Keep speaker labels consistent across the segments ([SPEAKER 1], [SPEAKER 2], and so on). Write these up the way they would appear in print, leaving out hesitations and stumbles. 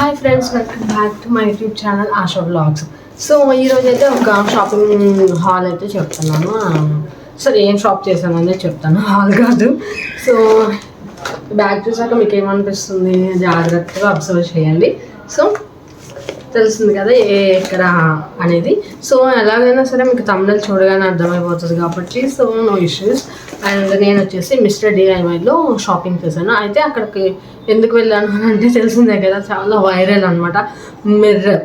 [SPEAKER 1] Hi friends, welcome back to my YouTube channel ASHA vlogs. So ఈరోజు అయితే ఒక shopping hall అయితే చెప్తున్నాను. సరే, ఏం షాప్ చేశాను అనేది చెప్తాను, హాల్ కాదు. సో బ్యాగ్ చూసాక మీకు ఏమనిపిస్తుంది జాగ్రత్తగా అబ్జర్వ్ చేయండి. సో తెలుస్తుంది కదా ఎక్కడ అనేది. సో ఎలాగైనా సరే మీకు తమిళ చూడగానే అర్థమైపోతుంది కాబట్టి సో నో ఇష్యూస్. అండ్ నేను వచ్చేసి మిస్టర్ డిఐవైలో షాపింగ్ చేశాను. అయితే అక్కడికి ఎందుకు వెళ్ళాను అంటే తెలిసిందే కదా, చాలా వైరల్ అనమాట మిర్రర్,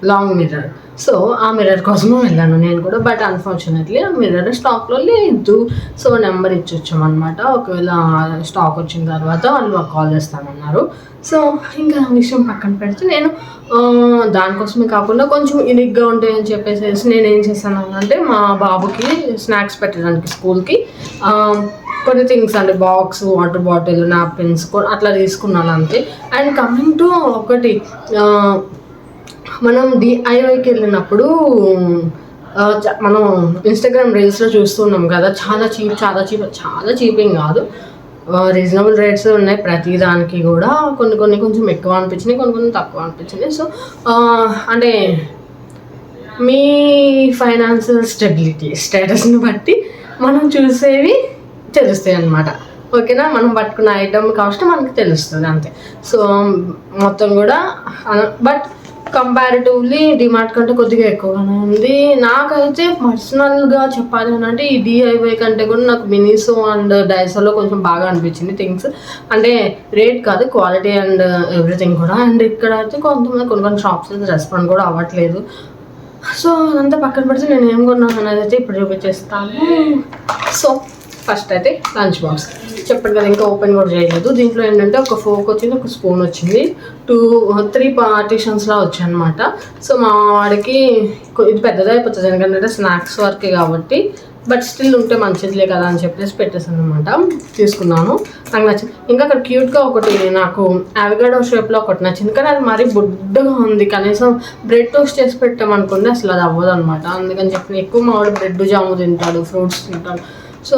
[SPEAKER 1] లాంగ్ మిర్రర్. సో ఆ మిర్రర్ కోసమే వెళ్ళాను నేను కూడా. బట్ అన్ఫార్చునేట్లీ ఆ మిర్రర్ స్టాక్లో లేదు. సో నెంబర్ ఇచ్చొచ్చామన్నమాట. ఒకవేళ స్టాక్ వచ్చిన తర్వాత వాళ్ళు మాకు కాల్ చేస్తామన్నారు. సో ఇంకా విషయం పక్కన పెడితే నేను దానికోసమే కాకుండా కొంచెం ఇనిగ్గా ఉంటాయని చెప్పేసి నేను ఏం చేశాను అంటే మా బాబుకి స్నాక్స్ పెట్టడానికి స్కూల్కి కొన్ని థింగ్స్ అంటే బాక్స్, వాటర్ బాటిల్, నాప్కిన్స్ అట్లా తీసుకున్నాను అంతే. అండ్ కమింగ్ టు ఒకటి, మనం డిఐవైకి వెళ్ళినప్పుడు మనం ఇన్స్టాగ్రామ్ రీల్స్లో చూస్తున్నాం కదా, చాలా చీప్ ఏం కాదు, రీజనబుల్ రేట్స్ ఉన్నాయి ప్రతి దానికి కూడా. కొన్ని కొంచెం ఎక్కువ అనిపించినాయి, కొన్ని తక్కువ అనిపించినాయి. సో అంటే మీ ఫైనాన్షియల్ స్టేటస్ని బట్టి మనం చూసేవి తెలుస్తాయి అన్నమాట. ఓకేనా, మనం పట్టుకున్న ఐటమ్ కాస్ట్ మనకి తెలుస్తుంది అంతే. సో మొత్తం కూడా బట్ కంపారిటివ్లీ డిమార్ట్ కంటే కొద్దిగా ఎక్కువగానే ఉంది. నాకైతే పర్సనల్గా చెప్పాలి అని అంటే ఈ డిఐవై కంటే కూడా నాకు మినీసో అండ్ డైసోలో కొంచెం బాగా అనిపించింది థింగ్స్. అంటే రేట్ కాదు, క్వాలిటీ అండ్ ఎవ్రీథింగ్ కూడా. అండ్ ఇక్కడ అయితే కొన్ని షాప్స్ అయితే రెస్పాండ్ కూడా అవ్వట్లేదు. సో అదంతా పక్కన పెడితే నేను ఏం కొన్నాను అనేది అయితే ఇప్పుడు చూపించేస్తాను. సో ఫస్ట్ అయితే లంచ్ బాక్స్ చెప్పండి కదా, ఇంకా ఓపెన్ కూడా చేయలేదు. దీంట్లో ఏంటంటే ఒక ఫోక్ వచ్చింది, ఒక స్పూన్ వచ్చింది, 3 పార్టీషన్స్లా వచ్చాయి అనమాట. సో మా వాడికి ఇది పెద్దది అయిపోతుంది ఎందుకంటే స్నాక్స్ వరకే కాబట్టి, బట్ స్టిల్ ఉంటే మంచిదిలే కదా అని చెప్పేసి పెట్టేసాను అనమాట. తీసుకున్నాను, నాకు నచ్చింది. ఇంకా అక్కడ క్యూట్గా ఒకటి నాకు అవగాడో షేప్లో ఒకటి నచ్చింది, కానీ అది మరీ బుడ్డగా ఉంది. కనీసం బ్రెడ్ టోస్ట్ చేసి పెట్టామనుకోండి అసలు అది అవ్వదు అనమాట. అందుకని చెప్పి ఎక్కువ మా వాడు బ్రెడ్ జాము తింటాడు, ఫ్రూట్స్ తింటాడు. సో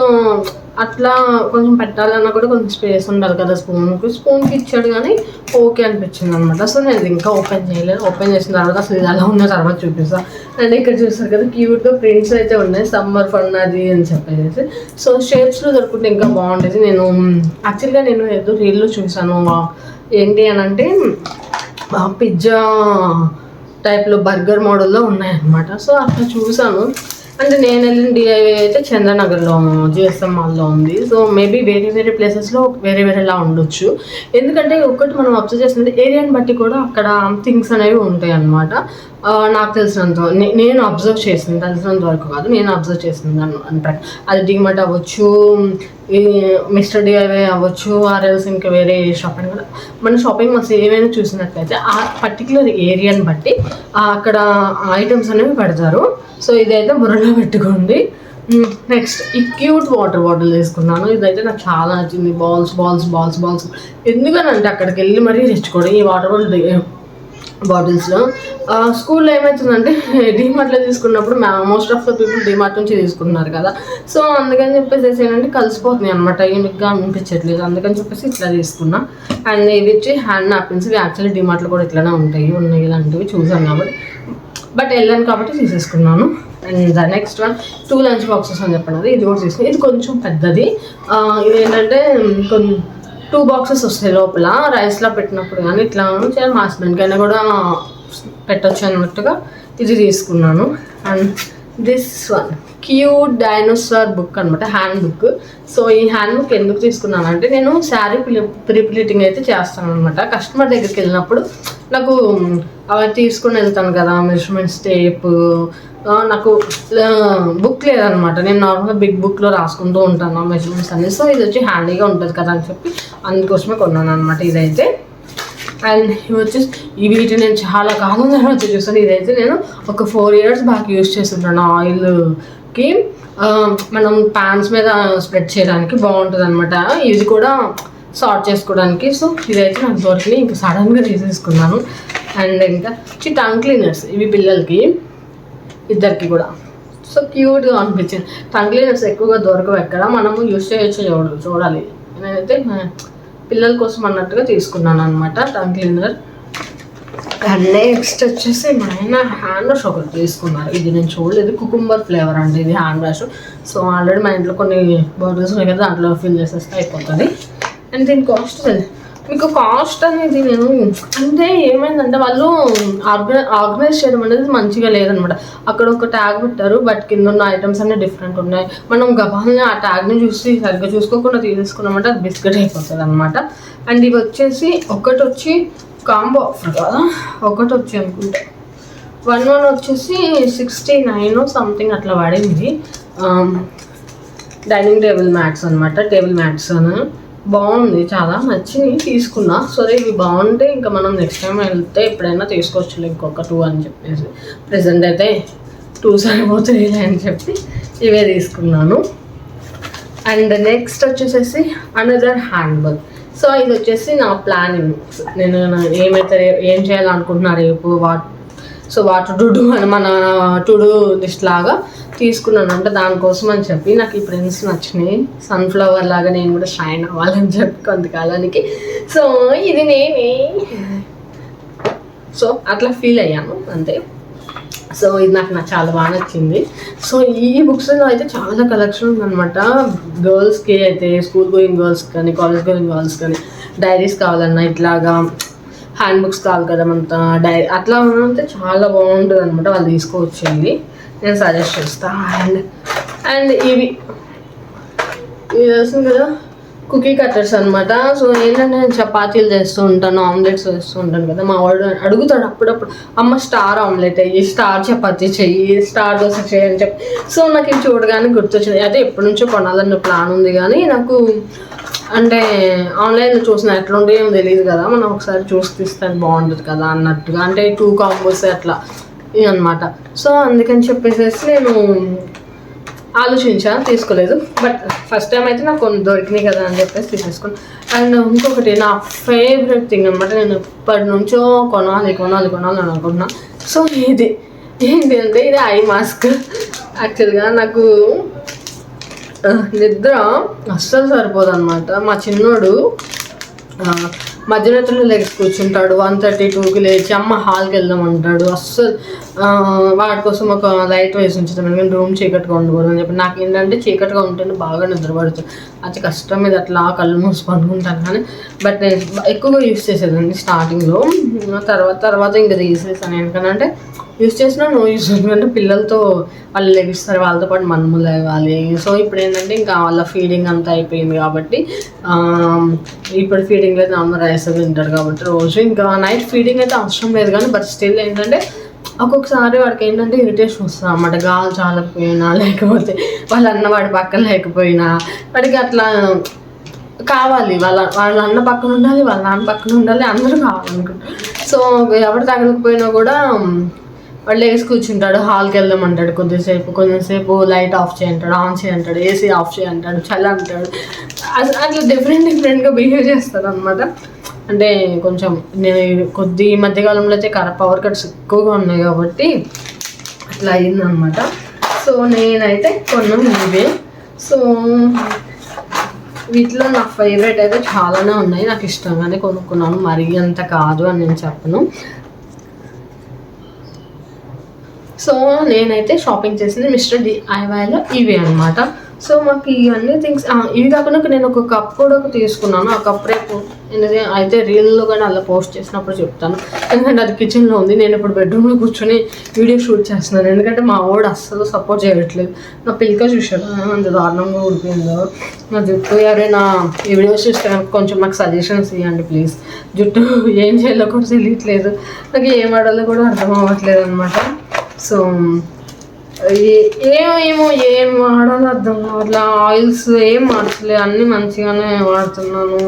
[SPEAKER 1] అట్లా కొంచెం పెట్టాలన్నా కూడా కొంచెం స్పేస్ ఉండాలి కదా స్పూన్కి ఇచ్చాడు, కానీ ఓకే అనిపించింది అనమాట. సో నేను ఇంకా ఓపెన్ చేయలేదు. ఓపెన్ చేసిన తర్వాత అసలు ఇది ఎలా ఉన్న తర్వాత చూపిస్తాను. అండ్ ఇక్కడ చూస్తారు కదా క్యూట్గా ప్రింట్స్ అయితే ఉన్నాయి, సమ్మర్ ఫన్ అది అని చెప్పేసి. సో షేప్స్లో దొరుకుంటే ఇంకా బాగుండేది. యాక్చువల్గా నేను ఏదో రీల్లో చూసాను, ఏంటి అని అంటే పిజ్జా టైప్లో బర్గర్ మోడల్లో ఉన్నాయన్నమాట. సో అట్లా చూసాను. అంటే నేను వెళ్ళిన డిఐవై అయితే చంద్రనగర్లో జిఎస్ఎం మాల్లో ఉంది. సో మేబీ వేరే ప్లేసెస్లో వేరేలా ఉండొచ్చు. ఎందుకంటే ఒకటి మనం అబ్జర్వ్ చేస్తుంది ఏరియాని బట్టి కూడా అక్కడ థింగ్స్ అనేవి ఉంటాయి అన్నమాట. నాకు తెలిసినంత నేను అబ్జర్వ్ చేసింది, తెలిసినంత వరకు కాదు, నేను అబ్జర్వ్ చేసింది అంటే అది డిమార్ట్ అవ్వచ్చు, మిస్టర్ డిఐవై అవ్వచ్చు, ఆర్ఎల్స్ ఇంకా వేరే షాపింగ్ కూడా. మన షాపింగ్ మాల్స్ ఏమైనా చూసినట్లయితే ఆ పర్టికులర్ ఏరియాని బట్టి అక్కడ ఐటమ్స్ అనేవి పెడతారు. సో ఇదైతే బుర్రలో పెట్టుకోండి. నెక్స్ట్ ఈ క్యూట్ వాటర్ బాటిల్ తీసుకున్నాను. ఇదైతే నాకు చాలా నచ్చింది. బాల్స్ ఎందుకనంటే అక్కడికి వెళ్ళి మరీ తెచ్చుకోవడం ఈ వాటర్ బాటిల్స్లో. స్కూల్లో ఏమవుతుందంటే డిమార్ట్లో తీసుకున్నప్పుడు most of the people DMart నుంచి తీసుకున్నారు కదా. సో అందుకని చెప్పేసి ఏంటంటే కలిసిపోతున్నాయి అనమాట, యూనిక్గా అనిపించట్లేదు. అందుకని చెప్పేసి ఇట్లా తీసుకున్నా. అండ్ ఇవి వచ్చి హ్యాండ్ నాప్కిన్స్. ఇవి యాక్చువల్లీ డిమార్ట్లో కూడా ఇట్లానే ఉన్నాయి ఇలాంటివి చూసాను కాబట్టి, బట్ వెళ్ళాను కాబట్టి తీసేసుకున్నాను. And the next one 2 lunch boxes అని చెప్పండి, ఇది కూడా తీసుకుని. ఇది కొంచెం పెద్దది. ఇది ఏంటంటే 2 బాక్సెస్ వస్తాయి లోపల. రైస్లో పెట్టినప్పుడు కానీ ఇట్లా మా హస్బెండ్కి అయినా కూడా పెట్టచ్చు అన్నట్టుగా ఇది తీసుకున్నాను. And this one cute dinosaur book అనమాట, హ్యాండ్ బుక్. సో ఈ హ్యాండ్ బుక్ ఎందుకు తీసుకున్నాను అంటే నేను శారీ ప్రీప్లీటింగ్ అయితే చేస్తాను అనమాట. కస్టమర్ దగ్గరికి వెళ్ళినప్పుడు నాకు అవి తీసుకుని వెళ్తాను కదా, మెజర్మెంట్స్ టేప్. నాకు బుక్ లేదనమాట, నేను నార్మల్గా బిగ్ బుక్లో రాసుకుంటూ ఉంటాను మెజర్మెంట్స్ అన్ని. సో ఇది వచ్చి హ్యాండీగా ఉంటుంది కదా అని చెప్పి అందుకోసమే కొన్నాను అనమాట ఇదైతే. అండ్ ఇవి వచ్చేసి వీటి నేను చాలా కాలం తర్వాత చూస్తాను. ఇదైతే నేను ఒక 4 years బ్యాక్ యూజ్ చేస్తుంటాను. ఆయిల్కి మనం ప్యాన్స్ మీద స్ప్రెడ్ చేయడానికి బాగుంటుంది అనమాట. ఇది కూడా సార్ట్ చేసుకోవడానికి. సో ఇదైతే నాకు దొరికి ఇంకా సడన్గా తీసేసుకున్నాను. అండ్ ఇంకా టంగ్ క్లీనర్స్, ఇవి పిల్లలకి ఇద్దరికి కూడా. సో క్యూట్గా అనిపించింది. టంగ్ క్లీనర్స్ ఎక్కువగా దొరకవు ఎక్కడ, మనము యూజ్ చేయొచ్చు చూడాలి. నేనైతే పిల్లల కోసం అన్నట్టుగా తీసుకున్నాను అనమాట టంగ్ క్లీనర్. అండ్ నెక్స్ట్ వచ్చేసి మా ఆయన హ్యాండ్ వాష్ ఒకటి తీసుకున్నారు. ఇది నేను చూడలేదు, కుకుంబర్ ఫ్లేవర్ అండి ఇది హ్యాండ్ వాష్. సో ఆల్రెడీ మా ఇంట్లో కొన్ని బాటిల్స్ ఉన్నాయి కదా, దాంట్లో ఫిల్ చేసేస్తే అయిపోతుంది. అండ్ దీని కాస్ట్ మీకు కాస్ట్ అనేది నేను అంటే ఏమైందంటే వాళ్ళు ఆర్గనైజ్ చేయడం అనేది మంచిగా లేదనమాట. అక్కడ ఒక ట్యాగ్ పెట్టారు, బట్ కింద ఉన్న ఐటమ్స్ అన్నీ డిఫరెంట్ ఉన్నాయి. మనం గబాల్ని ఆ ట్యాగ్ని చూసి సరిగ్గా చూసుకోకుండా తీసుకున్నామంటే అది బిస్కెట్ అయిపోతుంది అనమాట. అండ్ ఇవి వచ్చేసి ఒకటి వచ్చి కాంబో ఆఫర్ కదా, ఒకటి వచ్చి అనుకుంటే 1 వచ్చేసి 69 సంథింగ్ అట్లా పడింది. డైనింగ్ టేబుల్ మ్యాట్స్ అనమాట, టేబుల్ మ్యాట్స్ అని బాగుంది, చాలా నచ్చింది, తీసుకున్నా. సరే ఇవి బాగుంటే ఇంకా మనం నెక్స్ట్ టైం వెళ్తే ఎప్పుడైనా తీసుకోవచ్చు ఇంకొక 2 అని చెప్పేసి. ప్రెసెంట్ అయితే 2 సరిపోతుంది అని చెప్పి ఇవే తీసుకున్నాను. అండ్ నెక్స్ట్ వచ్చేసేసి అనదర్ హ్యాండ్ బ్యాగ్. సో ఇది వచ్చేసి నా ప్లానింగ్, నేను ఏం చేయాలనుకుంటున్నా రేపు వాట్ టు డూ అని మన టు డూ లిస్ట్ లాగా తీసుకున్నాను. అంటే దానికోసం అని చెప్పి నాకు ఈ ప్రింట్స్ నచ్చినాయి, సన్ఫ్లవర్ లాగా నేను కూడా షైన్ అవ్వాలని చెప్పి కొంతకాలానికి. సో ఇది నేనే, సో అట్లా ఫీల్ అయ్యాను అంతే. సో ఇది నాకు చాలా బాగా నచ్చింది. సో ఈ బుక్స్లో అయితే చాలా కలెక్షన్ ఉందన్నమాట. గర్ల్స్కి అయితే స్కూల్ గోయింగ్ గర్ల్స్ కానీ కాలేజ్ గోయింగ్ గర్ల్స్ కానీ డైరీస్ కావాలన్నా ఇట్లాగా హ్యాండ్ బుక్స్ కావాలి కదా అంత అట్లా ఉన్నంటే చాలా బాగుంటుంది అనమాట. వాళ్ళు తీసుకువచ్చింది నేను సజెస్ట్ చేస్తాను. అండ్ ఇవి తెలుస్తుంది కదా కుకీ కట్టర్స్ అనమాట. సో ఏంటంటే నేను చపాతీలు చేస్తూ ఉంటాను, ఆమ్లెట్స్ వేస్తూ ఉంటాను కదా. మా వాడు అడుగుతాడు అప్పుడప్పుడు, అమ్మ స్టార్ ఆమ్లెట్ అయ్యి, స్టార్ చపాతీ చెయ్యి, స్టార్ దోశ చెయ్యి అని చెప్పి. సో నాకు ఇది చూడగానే గుర్తొచ్చింది. అయితే ఎప్పటి నుంచో కొనాలన్న ప్లాన్ ఉంది, కానీ నాకు అంటే ఆన్లైన్లో చూసిన ఎట్లుంటే ఏమో తెలియదు కదా, మనం ఒకసారి చూసి తీస్తే బాగుంటుంది కదా అన్నట్టుగా, అంటే 2 కాంబోస్ అట్లా అనమాట. సో అందుకని చెప్పేసి నేను ఆలోచించా, తీసుకోలేదు. బట్ ఫస్ట్ టైం అయితే నాకు కొన్ని దొరికినాయి కదా అని చెప్పేసి తీసేసుకున్నాను. అండ్ ఇంకొకటి నా ఫేవరెట్ థింగ్ అనమాట, నేను ఇప్పటి నుంచో కొనాలి అని అనుకుంటున్నా. సో ఇది ఏంటి అంటే ఇది ఐ మాస్క్. యాక్చువల్గా నాకు నిద్ర అస్సలు సరిపోదు అనమాట. మా చిన్నోడు మధ్యరాత్రిలో లేచి కూర్చుంటాడు, 1:32కి లేచి అమ్మ హాల్కి వెళ్దామంటాడు. అస్సలు వాడి కోసం ఒక లైట్ వేసి ఉంచుతాను, ఎందుకంటే రూమ్ చీకటిగా ఉండకూడదు అని చెప్పి. నాకు ఏంటంటే చీకటిగా ఉంటేనే బాగా నిద్రపడుతుంది, అది కష్టం మీద అట్లా కళ్ళు మూసి పడుకుంటాను. కానీ బట్ నేను ఎక్కువగా యూస్ చేసేదండి స్టార్టింగ్లో, తర్వాత ఇంకా తీసేసాను. ఎందుకంటే యూస్ చేసినా నో యూస్, ఎందుకంటే పిల్లలతో వాళ్ళు లెగిస్తారు, వాళ్ళతో పాటు మనము లేవాలి. సో ఇప్పుడు ఏంటంటే ఇంకా వాళ్ళ ఫీడింగ్ అంతా అయిపోయింది కాబట్టి, ఇప్పుడు ఫీడింగ్ లేదు, అమ్మ రైస్ తింటాడు కాబట్టి రోజు. ఇంకా నైట్ ఫీడింగ్ అయితే అవసరం లేదు, కానీ బట్ స్టిల్ ఏంటంటే ఒక్కొక్కసారి వాడికి ఏంటంటే ఇరిటేషన్ వస్తుంది అన్నమాట. గాలి చాలకపోయినా, లేకపోతే వాళ్ళ అన్న వాడి పక్కన లేకపోయినా, వాడికి అట్లా కావాలి, వాళ్ళ అన్న పక్కన ఉండాలి, వాళ్ళ నాన్న పక్కన ఉండాలి, అందరూ కావాలనుకుంటారు. సో ఎవరు తగలకపోయినా కూడా వాళ్ళు వేసి కూర్చుంటాడు, హాల్కి వెళ్దామంటాడు, కొంచెంసేపు లైట్ ఆఫ్ చేయంటాడు, ఆన్ చేయంటాడు, ఏసీ ఆఫ్ చేయంటాడు, చల్ల అంటాడు. అట్లా డిఫరెంట్గా బిహేవ్ చేస్తారు అనమాట. అంటే కొంచెం నేను ఈ మధ్యకాలంలో అయితే పవర్ కట్స్ ఎక్కువగా ఉన్నాయి కాబట్టి అట్లా అయిందనమాట. సో నేనైతే కొన్నాను ఇవే. సో వీటిలో నా ఫేవరెట్ అయితే చాలానే ఉన్నాయి, నాకు ఇష్టంగానే కొనుక్కున్నాను, మరీ అంత కాదు అని నేను చెప్పను. సో నేనైతే షాపింగ్ చేసింది మిస్టర్ DIYలో ఇవే అనమాట. సో మాకు ఇవన్నీ థింగ్స్ ఇవి కాకుండా నేను ఒక కప్ కూడా తీసుకున్నాను. ఆ కప్ రేపు అయితే రీల్లో కానీ అలా పోస్ట్ చేసినప్పుడు చెప్తాను, ఎందుకంటే అది కిచెన్లో ఉంది. నేను ఇప్పుడు బెడ్రూమ్లో కూర్చొని వీడియో షూట్ చేస్తున్నాను, ఎందుకంటే మా వాడు అస్సలు సపోర్ట్ చేయట్లేదు. నా పిల్లక చూశాను అంత దారుణంగా ఊడిపోయిందో నా జుట్టు. ఎవరైనా ఈ వీడియోస్ చూస్తే కొంచెం నాకు సజెషన్స్ ఇవ్వండి ప్లీజ్. జుట్టు ఏం చేయాలో కూడా తెలియట్లేదు, నాకు ఏం వాడాలో కూడా అర్థం అవ్వట్లేదు అనమాట. సో ఏం వాడాలో అర్థం అట్లా ఆయిల్స్ ఏం మార్చలేదు, అన్నీ మంచిగానే వాడుతున్నాను.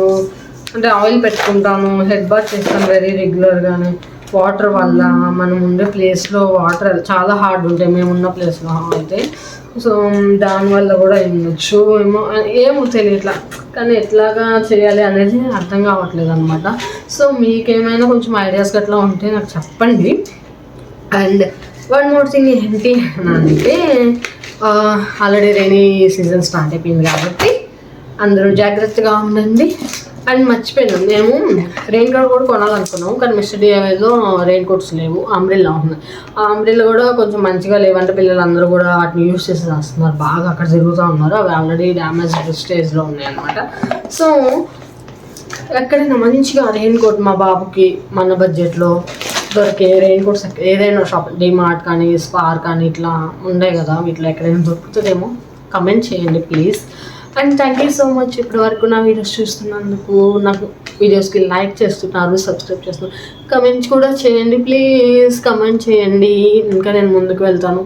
[SPEAKER 1] అంటే ఆయిల్ పెట్టుకుంటాను, హెడ్ బాత్ చేస్తాను వెరీ రెగ్యులర్గానే. వాటర్ వల్ల మనం ఉండే ప్లేస్లో వాటర్ చాలా హార్డ్ ఉంటాయి, మేము ఉన్న ప్లేస్లో అయితే. సో దానివల్ల కూడా ఉండొచ్చు ఏమో తెలియట్లా, కానీ ఎట్లాగా చేయాలి అనేది అర్థం కావట్లేదు అనమాట. సో మీకేమైనా కొంచెం ఐడియాస్ అట్లా ఉంటే నాకు చెప్పండి. అండ్ వన్ మోర్ థింగ్ ఏంటి అంటే ఆల్రెడీ రైనీ సీజన్ స్టార్ట్ అయిపోయింది కాబట్టి అందరూ జాగ్రత్తగా ఉండండి. అండ్ మర్చిపోయాను, మేము రెయిన్ కోట్ కూడా కొనాలనుకున్నాము కానీ మిస్టర్ డిఐవైలో రెయిన్ కోట్స్ లేవు. అంబ్రెల్లా ఉంది, ఆ అంబ్రెల్లా కూడా కొంచెం మంచిగా లేవంటే పిల్లలందరూ కూడా వాటిని యూస్ చేసి వస్తున్నారు, బాగా అక్కడ తిరుగుతూ ఉన్నారు. అవి ఆల్రెడీ డ్యామేజ్ స్టేజ్లో ఉన్నాయి అన్నమాట. సో ఎక్కడైనా మంచిగా రెయిన్ కోట్ మా బాబుకి మన బడ్జెట్లో దొరికే రెయిన్ కోట్స్ ఏదైనా షాప్, డిమార్ట్ కానీ స్పార్ కానీ ఇట్లా ఉన్నాయి కదా, వీటిలో ఎక్కడైనా దొరుకుతుందేమో కమెంట్ చేయండి please. And thank you so much ఇప్పటి వరకు నా వీడియోస్ చూస్తున్నందుకు. నాకు వీడియోస్కి లైక్ చేస్తున్నారు, సబ్స్క్రైబ్ చేస్తున్నారు, కమెంట్స్ కూడా చేయండి ప్లీజ్. కమెంట్ చేయండి, ఇంకా నేను ముందుకు వెళ్తాను.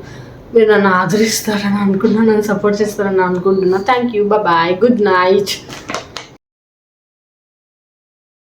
[SPEAKER 1] మీరు నన్ను ఆదరిస్తారని అనుకుంటున్నాను, నన్ను సపోర్ట్ చేస్తారని అనుకుంటున్నాను. Thank you, bye, good night.